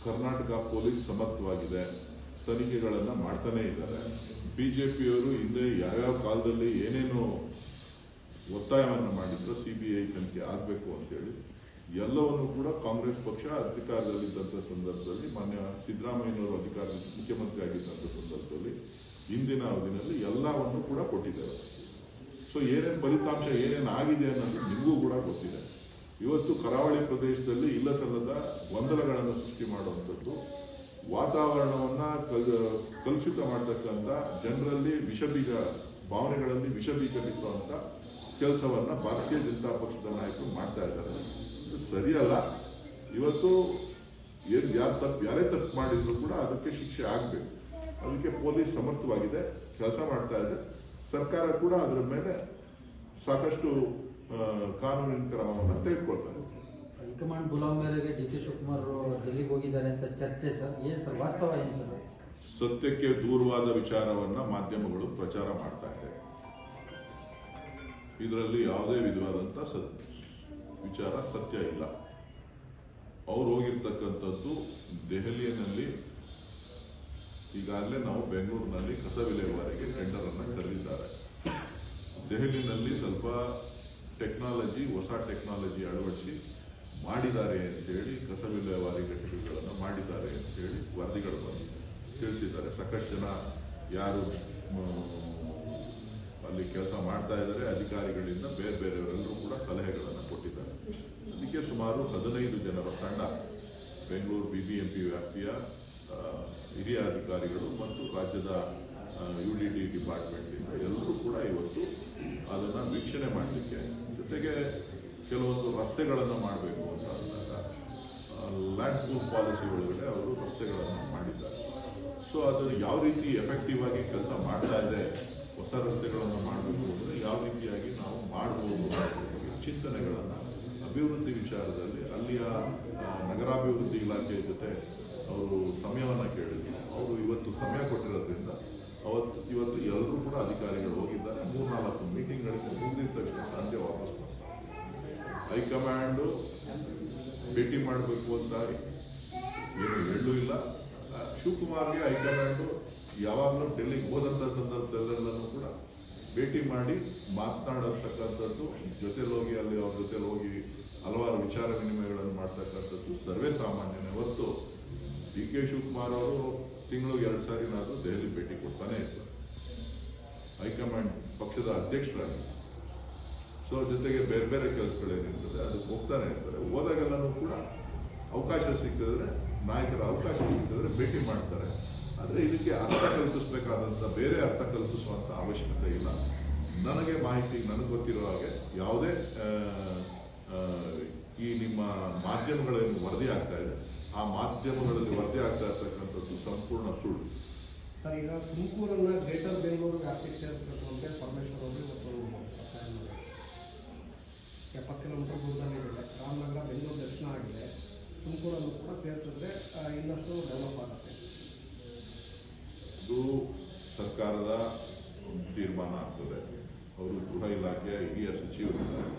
Karnataka police ಸಮರ್ಥವಾಗಿದೆ, ತನಿಖೆಗಳನ್ನು ಮಾಡ್ತಾನೆ ಇದ್ದಾರೆ. ಬಿಜೆಪಿಯವರು ಹಿಂದೆ ಯಾವ್ಯಾವ ಕಾಲದಲ್ಲಿ ಏನೇನು ಒತ್ತಾಯವನ್ನು ಮಾಡಿದ್ರು ಸಿಬಿಐ ತನಿಖೆ ಆಗಬೇಕು ಅಂತೇಳಿ ಎಲ್ಲವನ್ನು ಕೂಡ ಕಾಂಗ್ರೆಸ್ ಪಕ್ಷ ಅಧಿಕಾರದಲ್ಲಿದ್ದಂಥ ಸಂದರ್ಭದಲ್ಲಿ, ಮಾನ್ಯ ಸಿದ್ದರಾಮಯ್ಯನವರು ಮುಖ್ಯಮಂತ್ರಿ ಆಗಿದ್ದಂಥ ಸಂದರ್ಭದಲ್ಲಿ ಹಿಂದಿನ ಅವಧಿನಲ್ಲಿ ಎಲ್ಲವನ್ನು ಕೂಡ ಕೊಟ್ಟಿದ್ದಾರೆ. ಸೊ ಏನೇನು ಫಲಿತಾಂಶ ಏನೇನು ಆಗಿದೆ ಅನ್ನೋದು ನಿಮಗೂ ಕೂಡ ಗೊತ್ತಿದೆ. ಇವತ್ತು ಕರಾವಳಿ ಪ್ರದೇಶದಲ್ಲಿ ಇಲ್ಲ ಸಲ್ಲದ ಗೊಂದಲಗಳನ್ನು ಸೃಷ್ಟಿ ಮಾಡುವಂಥದ್ದು, ವಾತಾವರಣವನ್ನ ಕಲುಷಿತ ಮಾಡತಕ್ಕಂಥ, ಜನರಲ್ಲಿ ವಿಷಬೀಜ ಭಾವನೆಗಳಲ್ಲಿ ವಿಷಬೀಜ ಬಿತ್ತುವಂಥ ಕೆಲಸವನ್ನ ಭಾರತೀಯ ಜನತಾ ಪಕ್ಷದ ನಾಯಕರು ಮಾಡ್ತಾ ಇದ್ದಾರೆ. ಇದು ಸರಿಯಲ್ಲ. ಇವತ್ತು ಯಾರೇ ತಪ್ಪು ಮಾಡಿದ್ರು ಕೂಡ ಅದಕ್ಕೆ ಶಿಕ್ಷೆ ಆಗಬೇಕು. ಅದಕ್ಕೆ ಪೊಲೀಸ್ ಸಮರ್ಥವಾಗಿದೆ, ಕೆಲಸ ಮಾಡ್ತಾ ಇದೆ. ಸರ್ಕಾರ ಕೂಡ ಅದರ ಮೇಲೆ ಸಾಕಷ್ಟು ಕಾನೂನಿನ ಕ್ರಮವನ್ನು ತೆಗೆದುಕೊಳ್ತಾರೆ. ಹೈಕಮಾಂಡ್ ಬುಲಾವ್ ಮೇರೆಗೆ ಡಿ.ಕೆ. ಶಿವಕುಮಾರ್ ಡೆಲ್ಲಿಗೆ ಹೋಗಿದ್ದಾರೆ ಅಂತ ಚರ್ಚೆ ಸರ್, ಏನ್ ಸರ್ ವಾಸ್ತವ ಏನು ಸರ್? ಸತ್ಯಕ್ಕೆ ದೂರವಾದ ವಿಚಾರವನ್ನ ಮಾಧ್ಯಮಗಳು ಪ್ರಚಾರ ಮಾಡ್ತಾ ಇದೆ. ಇದರಲ್ಲಿ ಯಾವುದೇ ವಿಧವಾದಂತ ವಿಚಾರ ಸತ್ಯ ಇಲ್ಲ. ಅವ್ರು ಹೋಗಿರ್ತಕ್ಕಂಥದ್ದು ದೆಹಲಿಯಲ್ಲಿ. ಈಗಾಗಲೇ ನಾವು ಬೆಂಗಳೂರಿನಲ್ಲಿ ಕಸ ವಿಲೇವಾರಿಗೆ ಟೆಂಡರ್ ಅನ್ನು ಕರೆದಿದ್ದಾರೆ. ದೆಹಲಿನಲ್ಲಿ ಸ್ವಲ್ಪ ಹೊಸ ಟೆಕ್ನಾಲಜಿ ಅಳವಡಿಸಿ ಮಾಡಿದ್ದಾರೆ ಅಂತೇಳಿ, ಕಸ ವಿಲೇವಾರಿ ಘಟಕಗಳನ್ನು ಮಾಡಿದ್ದಾರೆ ಅಂತೇಳಿ ವರದಿಗಳು ಬಂದು ತಿಳಿಸಿದ್ದಾರೆ. ಸಾಕಷ್ಟು ಜನ ಯಾರು ಅಲ್ಲಿ ಕೆಲಸ ಮಾಡ್ತಾ ಇದ್ದಾರೆ ಅಧಿಕಾರಿಗಳಿಂದ ಬೇರೆಯವರೆಲ್ಲರೂ ಕೂಡ ಸಲಹೆಗಳನ್ನು ಕೊಟ್ಟಿದ್ದಾರೆ. ಅದಕ್ಕೆ ಸುಮಾರು 15 ಜನರ ತಂಡ ಬೆಂಗಳೂರು ಬಿಬಿಎಂಪಿ ವ್ಯಾಪ್ತಿಯ ಹಿರಿಯ ಅಧಿಕಾರಿಗಳು ಮತ್ತು ರಾಜ್ಯದ ಯುಡಿಡಿ ಡಿಪಾರ್ಟ್ಮೆಂಟ್ ಇಂದ ಎಲ್ಲರೂ ಕೂಡ ಇವತ್ತು ಅದನ್ನ ವೀಕ್ಷಣೆ ಮಾಡಲಿಕ್ಕೆ, ಜೊತೆಗೆ ಕೆಲವೊಂದು ರಸ್ತೆಗಳನ್ನು ಮಾಡಬೇಕು ಅಂತ ಅಂದಾಗ ಲ್ಯಾಂಡ್ ಪೂಲ್ ಪಾಲಿಸಿ ಒಳಗಡೆ ಅವರು ರಸ್ತೆಗಳನ್ನು ಮಾಡಿದ್ದಾರೆ. ಸೊ ಅದು ಯಾವ ರೀತಿ ಎಫೆಕ್ಟಿವ್ ಆಗಿ ಕೆಲಸ ಮಾಡ್ತಾ ಇದೆ, ಹೊಸ ರಸ್ತೆಗಳನ್ನು ಮಾಡಬೇಕು ಅಂದರೆ ಯಾವ ರೀತಿಯಾಗಿ ನಾವು ಮಾಡಬಹುದು ಚಿಂತನೆಗಳನ್ನು ಅಭಿವೃದ್ಧಿ ವಿಚಾರದಲ್ಲಿ ಅಲ್ಲಿಯ ನಗರಾಭಿವೃದ್ಧಿ ಇಲಾಖೆಯ ಜೊತೆ ಅವರು ಸಮಯವನ್ನು ಕೇಳಿದ್ರು. ಅವರು ಇವತ್ತು ಸಮಯ ಕೊಟ್ಟಿರೋದ್ರಿಂದ ಇವತ್ತು ಎಲ್ಲರೂ ಕೂಡ ಅಧಿಕಾರಿಗಳು ಹೋಗಿದ್ದಾರೆ. 3-4 ಮೀಟಿಂಗ್ಗಳಿಗೆ ಮುಗಿದ ತಕ್ಷಣ ಸಂಜೆ ವಾಪಸ್ ಬರ್ತಾರೆ. ಹೈಕಮಾಂಡ್ ಭೇಟಿ ಮಾಡಬೇಕು ಅಂತ ಏನು ಹೇಳೂ ಇಲ್ಲ. ಶಿವಕುಮಾರ್ಗೆ ಹೈಕಮಾಂಡ್ ಯಾವಾಗಲೂ ಡೆಲ್ಲಿಗೆ ಹೋದಂಥ ಸಂದರ್ಭದಲ್ಲೆಲ್ಲನೂ ಕೂಡ ಭೇಟಿ ಮಾಡಿ ಮಾತನಾಡತಕ್ಕಂಥದ್ದು, ಜೊತೆಲೋಗಿ ಅಲ್ಲಿ ಅವ್ರ ಜೊತೆಲೋಗಿ ಹಲವಾರು ವಿಚಾರ ವಿನಿಮಯಗಳನ್ನು ಮಾಡ್ತಕ್ಕಂಥದ್ದು ಸರ್ವೇ ಸಾಮಾನ್ಯನೇ ಹೊರತು ಡಿ.ಕೆ. ಶಿವಕುಮಾರ್ ಅವರು ತಿಂಗಳಿಗೆ 2 ಸಾರಿನಾದರೂ ದೆಹಲಿ ಭೇಟಿ ಕೊಡ್ತಾನೆ ಇರ್ತಾರೆ. ಹೈಕಮಾಂಡ್ ಪಕ್ಷದ ಅಧ್ಯಕ್ಷರಾಗಿ. ಸೊ ಜೊತೆಗೆ ಬೇರೆ ಕೆಲಸಗಳೇನಿರ್ತದೆ ಅದಕ್ಕೆ ಹೋಗ್ತಾನೆ ಇರ್ತಾರೆ. ಹೋದಾಗೆಲ್ಲನೂ ಕೂಡ ಅವಕಾಶ ಸಿಕ್ಕಿದ್ರೆ, ನಾಯಕರ ಅವಕಾಶ ಸಿಕ್ಕಿದ್ರೆ ಭೇಟಿ ಮಾಡ್ತಾರೆ. ಆದರೆ ಇದಕ್ಕೆ ಅರ್ಥ ಕಲ್ಪಿಸಬೇಕಾದಂಥ ಬೇರೆ ಅರ್ಥ ಕಲ್ಪಿಸುವಂಥ ಅವಶ್ಯಕತೆ ಇಲ್ಲ. ನನಗೆ ನನಗೆ ಗೊತ್ತಿರೋ ಹಾಗೆ ಯಾವುದೇ ಈ ನಿಮ್ಮ ಮಾಧ್ಯಮಗಳಲ್ಲಿ ವರದಿ ಆಗ್ತಾ ಇದೆ, ಆ ಮಾಧ್ಯಮಗಳಲ್ಲಿ ವರದಿ ಆಗ್ತಾ ಇರ್ತಕ್ಕಂಥದ್ದು ಸಂಪೂರ್ಣ ಸುಳ್ಳು. ಸರ್, ಈಗ ತುಮಕೂರನ್ನ ಗ್ರೇಟರ್ ಬೆಂಗಳೂರು ವ್ಯಾಪ್ತಿಗೆ ಸೇರಿಸಬೇಕು ಅಂತ ಪರಮೇಶ್ವರ್ ಅವರು ಇವತ್ತು 70 ಕಿಲೋಮೀಟರ್ ದೂರದಲ್ಲಿದೆ. ರಾಮನಗರ ಬೆಂಗಳೂರು ದಕ್ಷಿಣ ಆಗಿದೆ. ತುಮಕೂರನ್ನು ಕೂಡ ಸೇರಿಸಿದ್ರೆ ಇನ್ನಷ್ಟು ಡೆವಲಪ್ ಆಗುತ್ತೆ. ಇದು ಸರ್ಕಾರದ ತೀರ್ಮಾನ ಆಗ್ತದೆ. ಅವರು ಗೃಹ ಇಲಾಖೆಯ ಹಿರಿಯ ಸಚಿವರಿದ್ದಾರೆ.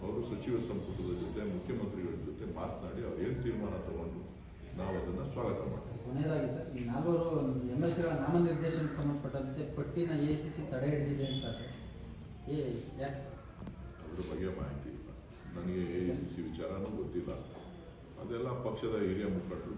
ಅವರು ಸಚಿವ ಸಂಪುಟದ ಜೊತೆ ಮುಖ್ಯಮಂತ್ರಿಗಳ ಜೊತೆ ಮಾತನಾಡಿ ಅವ್ರು ಏನು ತೀರ್ಮಾನ ತಗೊಂಡು ನಾವು ಅದನ್ನು ಸ್ವಾಗತ ಮಾಡ್ತೀವಿ. ಕೊನೆಯದಾಗಿ ಸರ್, ಈ 4 MLCಗಳ ನಾಮನಿರ್ದೇಶನಕ್ಕೆ ಸಂಬಂಧಪಟ್ಟಂತೆ ಪಟ್ಟಿನ ACC ತಡೆ ಹಿಡಿದಿದೆ ಅಂತ ಅದ್ರ ಬಗ್ಗೆ ಮಾಹಿತಿ ಇಲ್ಲ ನನಗೆ. ACC ವಿಚಾರನೂ ಗೊತ್ತಿಲ್ಲ. ಅದೆಲ್ಲ ಪಕ್ಷದ ಹಿರಿಯ ಮುಖಂಡರು